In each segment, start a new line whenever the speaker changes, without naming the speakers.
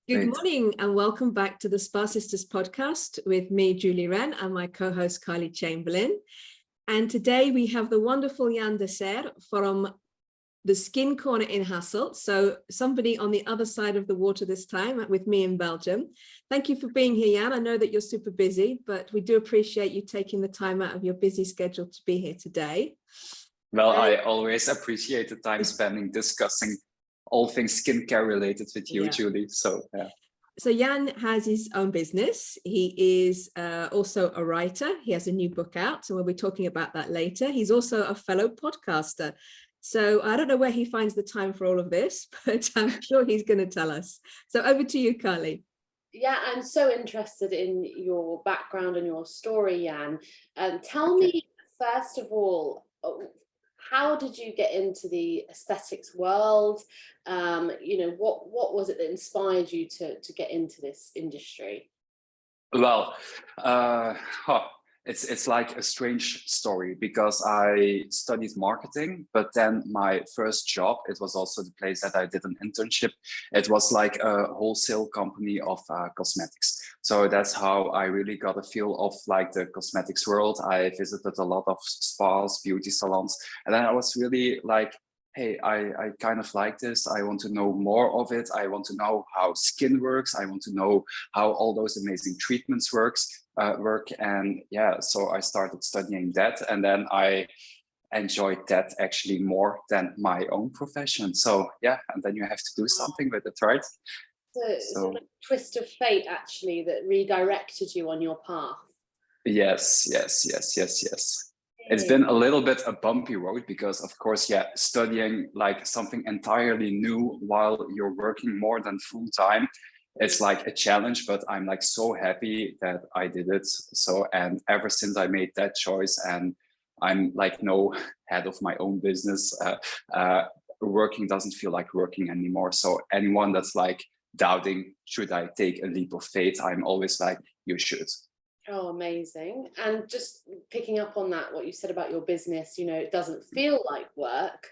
Good
Great.
morning and welcome back to the Spa Sisters podcast with me, Julie Wren, and my co-host, Kylie Chamberlain. And today we have the wonderful Jan Desair from the Skin Corner in Hasselt. So somebody on the other side of the water this time with me in Belgium. Thank you for being here, Jan. I know that you're super busy, but we do appreciate you taking the time out of your busy schedule to be here today.
Well, I always appreciate the time spending discussing all things skincare related with you, Julie. So, yeah.
So Jan has his own business. He is also a writer. He has a new book out, so we'll be talking about that later. He's also a fellow podcaster. So I don't know where he finds the time for all of this, but I'm sure he's going to tell us. So over to you, Kylie.
Yeah, I'm so interested in your background and your story, Jan. Tell me, first of all, how did you get into the aesthetics world? What was it that inspired you to get into this industry?
Well, it's like a strange story because I studied marketing, but then my first job, it was also the place that I did an internship. It was like a wholesale company of cosmetics. So that's how I really got a feel of like the cosmetics world. I visited a lot of spas, beauty salons, and then I was really like, hey, I kind of like this. I want to know more of it. I want to know how skin works. I want to know how all those amazing treatments work. And yeah, so I started studying that, and then I enjoyed that actually more than my own profession. So yeah, and then you have to do something with it, right?
So a twist of fate actually that redirected you on your path.
Yes. It's been a little bit a bumpy road because, of course, yeah, studying like something entirely new while you're working more than full time, it's like a challenge, but I'm like so happy that I did it. So, and ever since I made that choice and I'm like no head of my own business, working doesn't feel like working anymore. So anyone that's like doubting, should I take a leap of faith? I'm always like, you should.
Oh, amazing. And just picking up on that, what you said about your business, it doesn't feel like work.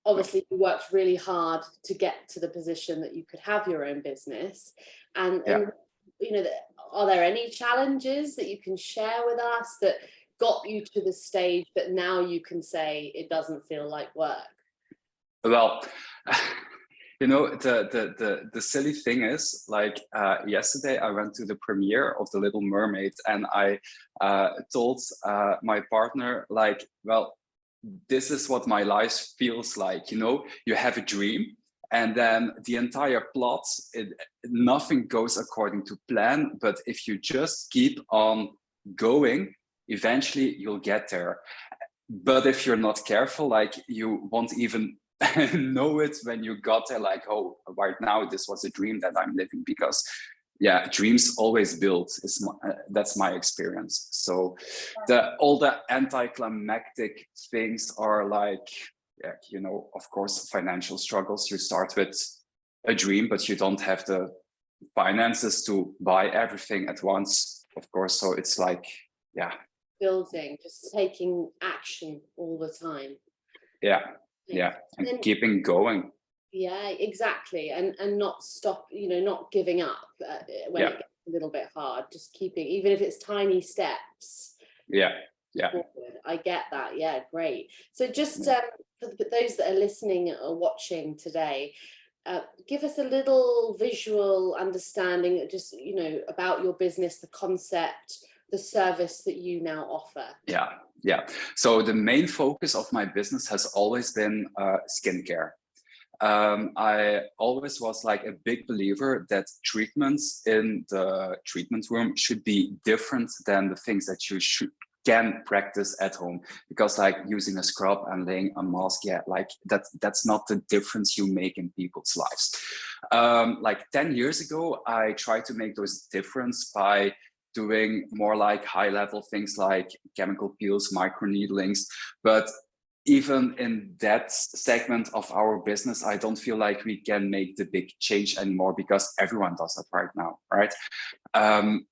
Obviously, you worked really hard to get to the position that you could have your own business. And are there any challenges that you can share with us that got you to the stage that now you can say it doesn't feel like work?
Well, the silly thing is, like yesterday I went to the premiere of The Little Mermaid, and I told my partner, like, well, this is what my life feels like. You have a dream, and then the entire plot, nothing goes according to plan. But if you just keep on going, eventually you'll get there. But if you're not careful, like you won't even know it when you got there, like, oh, right now this was a dream that I'm living, because yeah, dreams always build. That's my experience. So all the anticlimactic things are like, of course, financial struggles. You start with a dream, but you don't have the finances to buy everything at once, of course. So it's like, yeah,
building, just taking action all the time.
Yeah, and keeping going.
Yeah, exactly, and not stop, not giving up when it gets a little bit hard. Just keeping, even if it's tiny steps.
Yeah.
Forward. I get that. Yeah, great. So just for those that are listening or watching today, give us a little visual understanding, just about your business, the concept, the service that you now offer.
Yeah. So the main focus of my business has always been skincare. I always was like a big believer that treatments in the treatment room should be different than the things that you can practice at home, because like using a scrub and laying a mask, like that's not the difference you make in people's lives. Like 10 years ago, I tried to make those difference by doing more like high level things like chemical peels, microneedlings. But even in that segment of our business, I don't feel like we can make the big change anymore, because everyone does that right now, right? And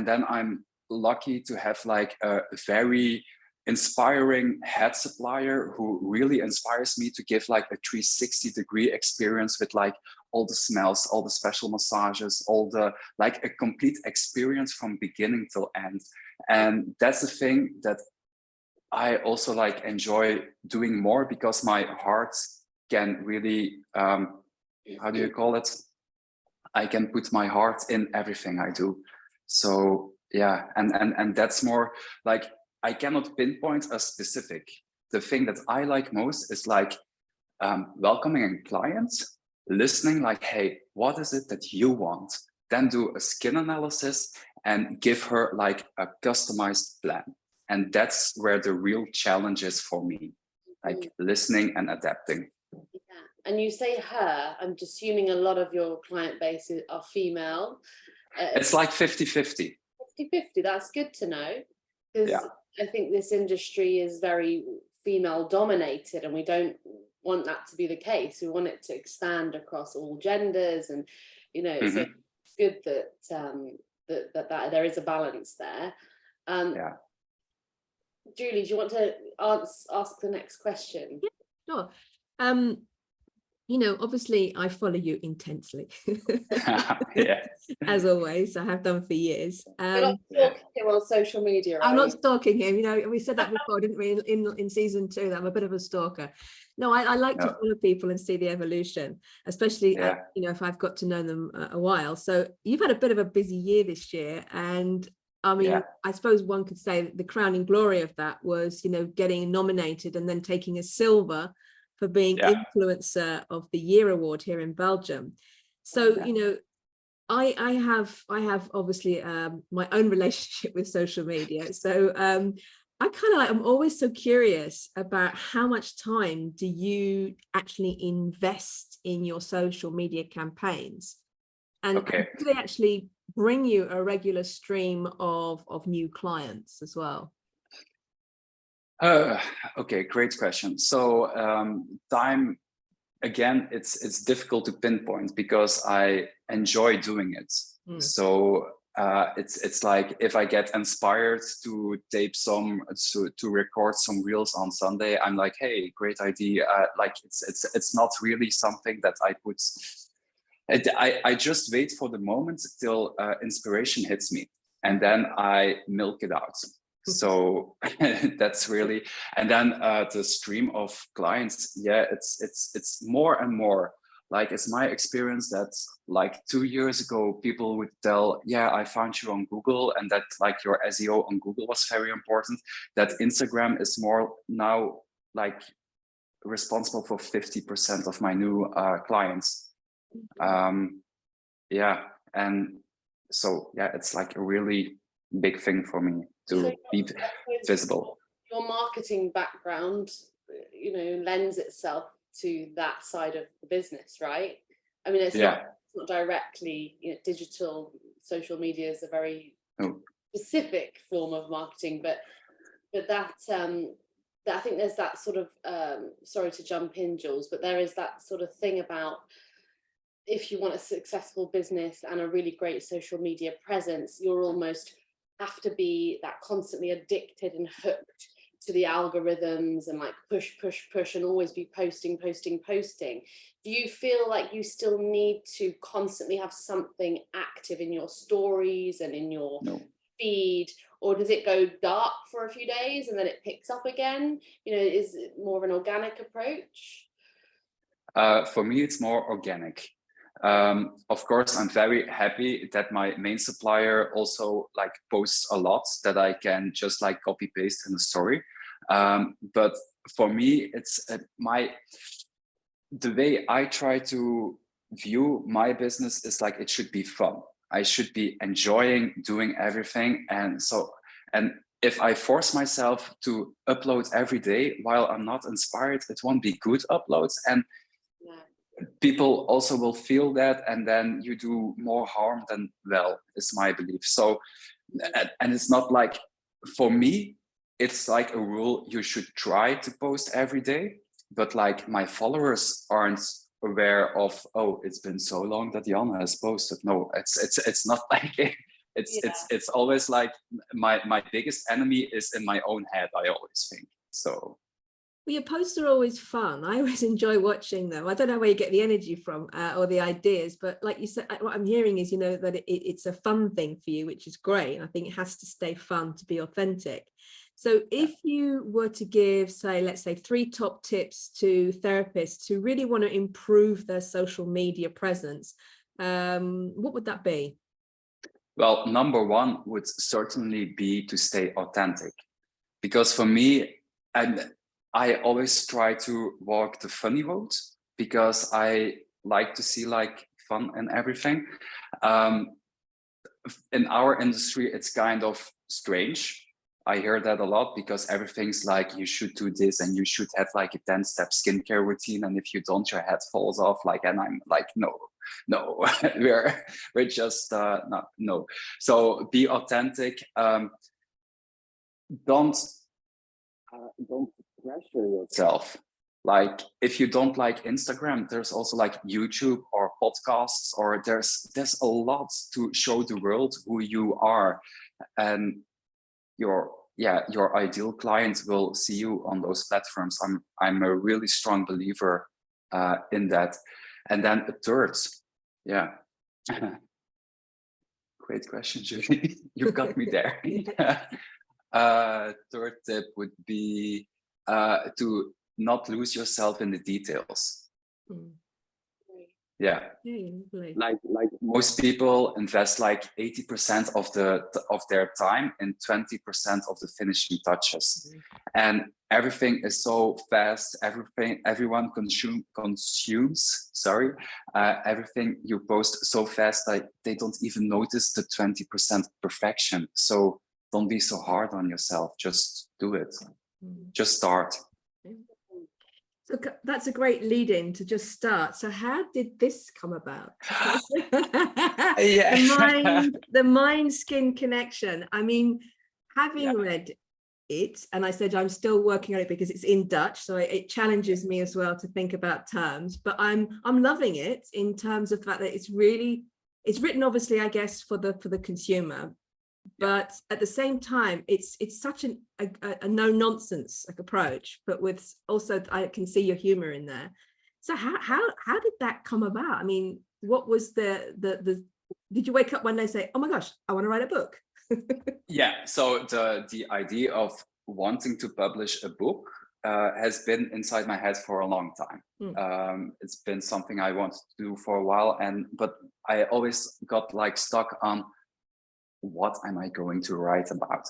then I'm lucky to have like a very inspiring head supplier who really inspires me to give like a 360-degree experience with like all the smells, all the special massages, all the like a complete experience from beginning till end. And that's the thing that I also like enjoy doing more, because my heart can really how do you call it, I can put my heart in everything I do. So yeah, and that's more like, I cannot pinpoint a specific. The thing that I like most is like welcoming a client, listening like, hey, what is it that you want? Then do a skin analysis and give her like a customized plan. And that's where the real challenge is for me, like listening and adapting.
Yeah. And you say her, I'm assuming a lot of your client base are female.
It's like 50-50.
50-50, that's good to know, because I think this industry is very female dominated, and we don't want that to be the case. We want it to expand across all genders, and so it's good that that there is a balance there. Julie, do you want to ask the next question?
Yeah, sure. Obviously I follow you intensely. As always, I have done for years.
You're not stalking him on social media,
I'm not stalking him. We said that before, didn't we, in season 2, that I'm a bit of a stalker. No, I like to follow people and see the evolution, especially if I've got to know them a while. So you've had a bit of a busy year this year, and I mean, I suppose one could say that the crowning glory of that was, getting nominated and then taking a silver for being Influencer of the Year award here in Belgium. So, I have obviously my own relationship with social media. So I'm always so curious about how much time do you actually invest in your social media campaigns? And do they actually bring you a regular stream of new clients as well?
Okay, great question. So time, again, it's difficult to pinpoint because I enjoy doing it. So it's like, if I get inspired to tape to record some reels on Sunday, I'm like, hey, great idea. Like it's not really something that I put. I just wait for the moment till inspiration hits me, and then I milk it out. So that's really, and then the stream of clients, it's more and more. Like, it's my experience that like 2 years ago, people would tell, I found you on Google, and that like your SEO on Google was very important. That Instagram is more now like responsible for 50% of my new clients. And so it's like a really big thing for me to be visible.
Your marketing background, lends itself to that side of the business, right? I mean, it's not directly, digital social media is a very specific form of marketing, but that I think there's that sort of, sorry to jump in, Jules, but there is that sort of thing about, if you want a successful business and a really great social media presence, you're almost have to be that constantly addicted and hooked to the algorithms and like push and always be posting. Do you feel like you still need to constantly have something active in your stories and in your feed, or does it go dark for a few days and then it picks up again? Is it more of an organic approach?
For me, it's more organic. Of course, I'm very happy that my main supplier also like posts a lot that I can just like copy paste in the story. But for me, it's the way I try to view my business is like, it should be fun. I should be enjoying doing everything. And if I force myself to upload every day while I'm not inspired, it won't be good uploads. And people also will feel that, and then you do more harm than well, is my belief. So, and it's not like, for me, it's like a rule, you should try to post every day, but like my followers aren't aware of, oh, it's been so long that Jan has posted. No, it's not like It's always like my biggest enemy is in my own head, I always think. So
well, your posts are always fun. I always enjoy watching them. I don't know where you get the energy from or the ideas, but like you said, what I'm hearing is, that it's a fun thing for you, which is great. I think it has to stay fun to be authentic. So if you were to give, let's say 3 top tips to therapists who really want to improve their social media presence, what would that be?
Well, number 1 would certainly be to stay authentic, because for me, I always try to walk the funny road, because I like to see like fun and everything. In our industry, it's kind of strange. I hear that a lot, because everything's like, you should do this and you should have like a 10-step skincare routine, and if you don't, your head falls off. Like, and I'm like, no, we're just no. So be authentic. Don't pressure yourself. Like, if you don't like Instagram, there's also like YouTube or podcasts, or there's a lot to show the world who you are, and your ideal client will see you on those platforms. I'm a really strong believer in that. And then a third, great question, Julie. You got me there. Third tip would be to not lose yourself in the details. Yeah, like most people invest like 80% of their time in 20% of the finishing touches, and everything is so fast. Everyone consumes. Sorry, everything you post so fast, like they don't even notice the 20% perfection. So don't be so hard on yourself. Just do it. Just start.
So that's a great lead in to just start. So how did this come about? The mind skin connection. I mean, having read it, and I said I'm still working on it because it's in Dutch, so it challenges me as well to think about terms, but I'm loving it in terms of the fact that it's written obviously, I guess, for the consumer, but at the same time it's such a no nonsense like approach, but with also I can see your humor in there. So how did that come about? I mean, what was the did you wake up one day and say, oh my gosh, I want to write a book?
Yeah, so the idea of wanting to publish a book has been inside my head for a long time. It's been something I wanted to do for a while, but I always got like stuck on, what am I going to write about?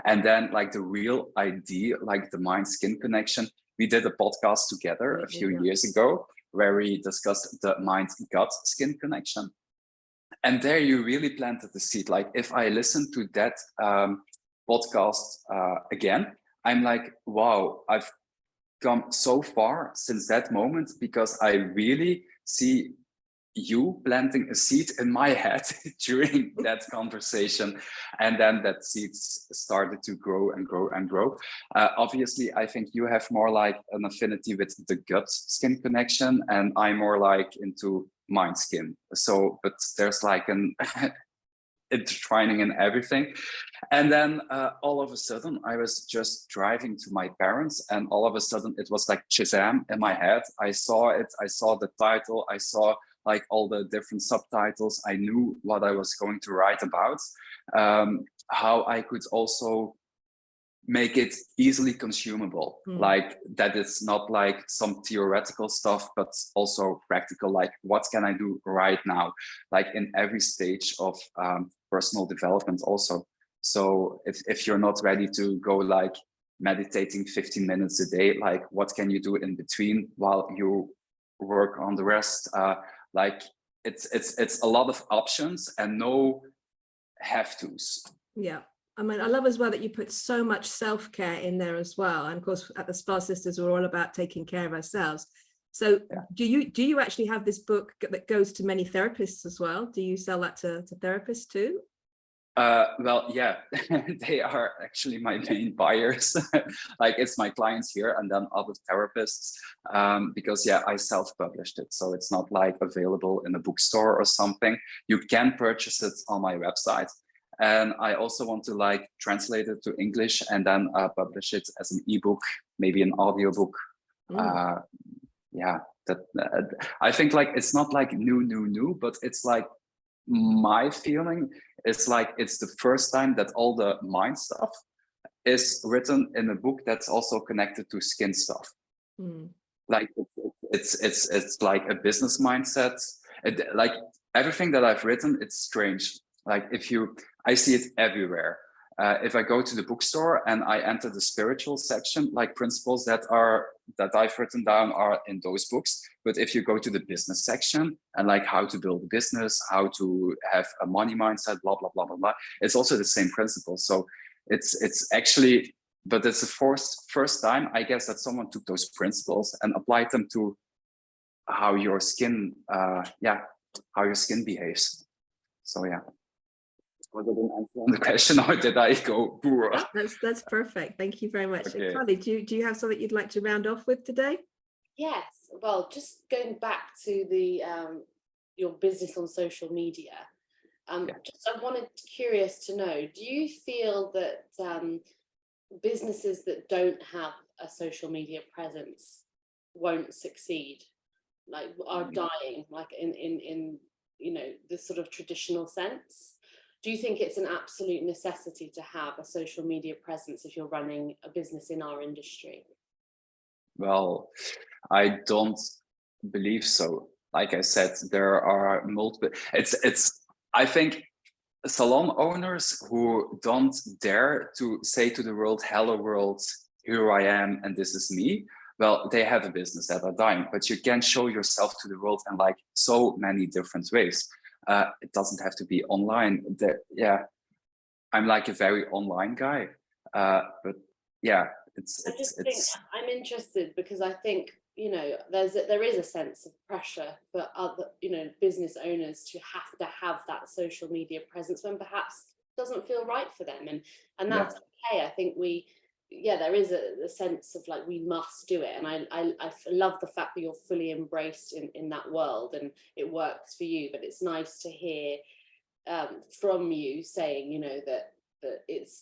And then like the real idea, like the mind skin connection, we did a podcast together a few years ago where we discussed the mind gut skin connection. And there you really planted the seed. Like, if I listen to that podcast again, I'm like, wow, I've come so far since that moment, because I really see you planting a seed in my head during that conversation, and then that seeds started to grow and grow and grow. Obviously, I think you have more like an affinity with the gut skin connection, and I'm more like into mind skin. So, but there's like an intertwining in everything. And then all of a sudden, I was just driving to my parents, and all of a sudden it was like Shazam in my head. I saw it, I saw the title, I saw like all the different subtitles. I knew what I was going to write about, how I could also make it easily consumable, like that it's not like some theoretical stuff, but also practical, like what can I do right now, like in every stage of personal development also. So if you're not ready to go like meditating 15 minutes a day, like what can you do in between while you work on the rest? Like it's a lot of options and no have-tos.
Yeah. I mean, I love as well that you put so much self-care in there as well. And of course, at the Spa Sisters, we're all about taking care of ourselves. So do you actually have this book that goes to many therapists as well? Do you sell that to therapists too?
Well, yeah, they are actually my main buyers. Like, it's my clients here and then other therapists, because I self-published it. So it's not like available in a bookstore or something. You can purchase it on my website. And I also want to like translate it to English and then publish it as an ebook, maybe an audiobook. Yeah, that I think like it's not like new, but it's like my feeling is like it's the first time that all the mind stuff is written in a book that's also connected to skin stuff. Like it's like a business mindset. Like everything that I've written, it's strange. Like I see it everywhere. If I go to the bookstore and I enter the spiritual section, like principles that I've written down are in those books. But if you go to the business section and like how to build a business, how to have a money mindset, blah blah blah blah blah, it's also the same principle. So it's actually, but it's the first time I guess that someone took those principles and applied them to how your skin, how your skin behaves. So yeah. Was it an answer on the question, or did I go?
That's perfect. Thank you very much.
Okay.
Carly, do you have something you'd like to round off with today?
Yes. Well, just going back to the your business on social media. Just I wanted curious to know, do you feel that businesses that don't have a social media presence won't succeed, like are dying, like in you know, the sort of traditional sense? Do you think it's an absolute necessity to have a social media presence if you're running a business in our industry?
Well, I don't believe so. Like I said, there are multiple. I think salon owners who don't dare to say to the world, "Hello world, here I am, and this is me." Well, they have a business that are dying, but you can show yourself to the world in like so many different ways. It doesn't have to be online. I'm like a very online guy, but yeah,
I'm interested because I think, you know, there is a sense of pressure for other, you know, business owners to have that social media presence when perhaps it doesn't feel right for them, and that's okay. I think there is a sense of like we must do it, and I love the fact that you're fully embraced in that world and it works for you. But it's nice to hear from you saying, you know, that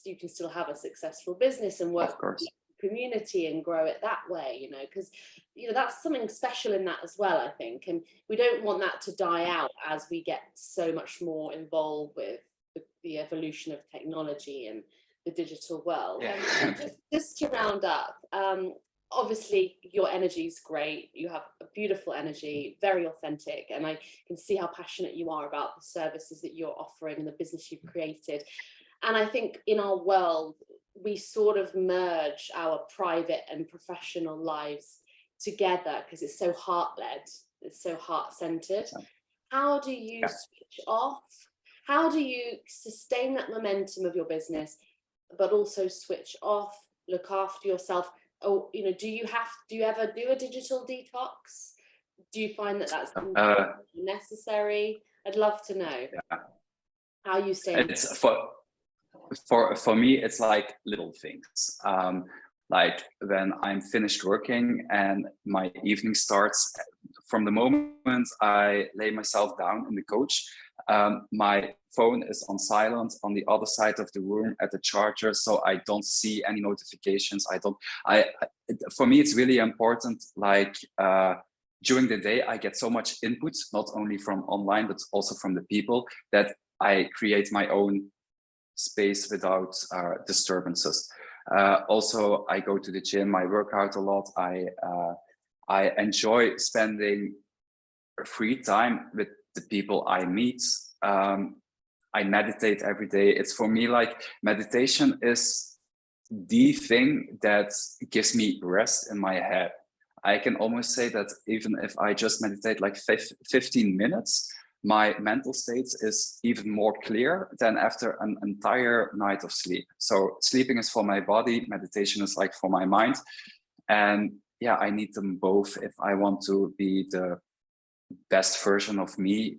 you can still have a successful business and work with the community and grow it that way, you know, because, you know, that's something special in that as well, I think, and we don't want that to die out as we get so much more involved with the evolution of technology and the digital world. And just to round up, obviously your energy is great. You have a beautiful energy, very authentic, and I can see how passionate you are about the services that you're offering and the business you've created. And I think in our world, we sort of merge our private and professional lives together because it's so heart-led, it's so heart-centered. How do you switch off? How do you sustain that momentum of your business, but also switch off, look after yourself? Oh, you know, do you ever do a digital detox? Do you find that that's necessary? I'd love to know how you stay.
It's for me, it's like little things. Like when I'm finished working and my evening starts, from the moment I lay myself down in the couch, my phone is on silent on the other side of the room at the charger, so I don't see any notifications. For me, it's really important. Like during the day, I get so much input, not only from online, but also from the people, that I create my own space without disturbances. Also, I go to the gym, I work out a lot. I enjoy spending free time with the people I meet. I meditate every day. It's for me like meditation is the thing that gives me rest in my head. I can almost say that even if I just meditate like 15 minutes, my mental state is even more clear than after an entire night of sleep. So sleeping is for my body, meditation is like for my mind. And yeah, I need them both if I want to be the best version of me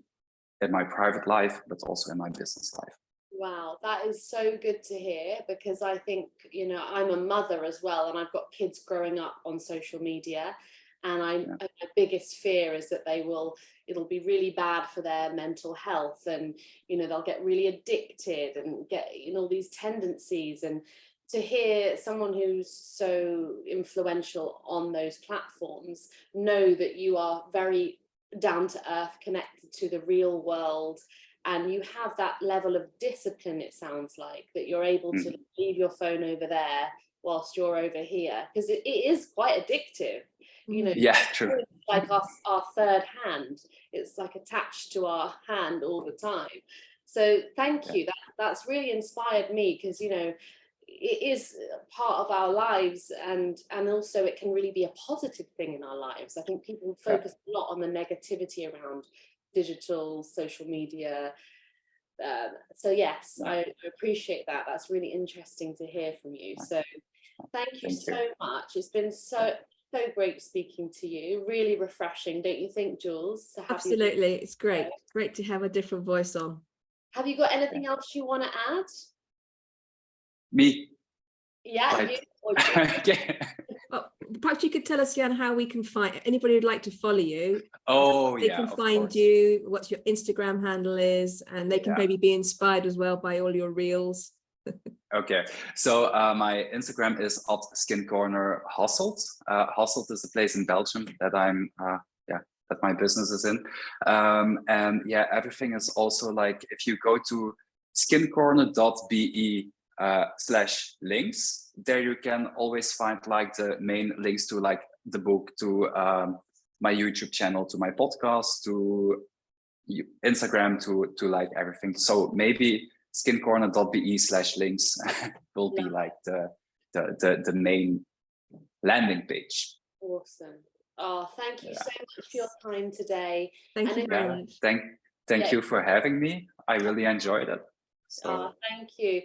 in my private life, but also in my business life.
Wow, that is so good to hear, because I think, you know, I'm a mother as well, and I've got kids growing up on social media, And my biggest fear is that it'll be really bad for their mental health, and they'll get really addicted and get all these tendencies. And to hear someone who's so influential on those platforms know that you are very down to earth, connected to the real world, and you have that level of discipline, it sounds like, that you're able to leave your phone over there whilst you're over here, because it is quite addictive.
Yeah, true.
It's like our third hand. It's like attached to our hand all the time. So thank you. That's really inspired me, because it is part of our lives, and also it can really be a positive thing in our lives. I think people focus a lot on the negativity around digital, social media. So yes, I appreciate that. That's really interesting to hear from you. So thank you so much. It's been so great speaking to you. Really refreshing, don't you think, Jules?
Absolutely, it's great. Great to have a different voice on.
Have you got anything else you want to add?
Me?
Yeah,
like,
you.
Okay.
Well, perhaps you could tell us, Jan, how we can find anybody who'd like to follow you. They can find you, what your Instagram handle is, and they can maybe be inspired as well by all your reels.
Okay, so my Instagram is @skincorner_Hasselt. Hasselt is a place in Belgium that that my business is in. And yeah, everything is also like, if you go to skincorner.be/links, there you can always find like the main links to like the book, to my YouTube channel, to my podcast, to Instagram, to like everything. So maybe skincorner.be/links will be like the main landing page.
Awesome. Oh, thank you so much for your time today.
Thank you very much.
Thank you for having me. I really enjoyed it. So
thank you.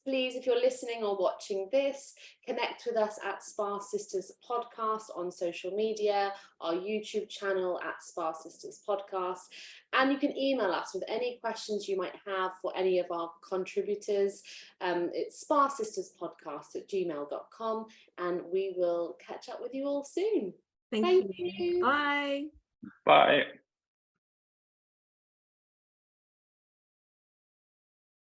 Please, if you're listening or watching this, connect with us at Spa Sisters Podcast on social media, our YouTube channel at Spa Sisters Podcast, and you can email us with any questions you might have for any of our contributors. It's spasisterspodcast@gmail.com, and we will catch up with you all soon.
Thank you. Bye.
Bye.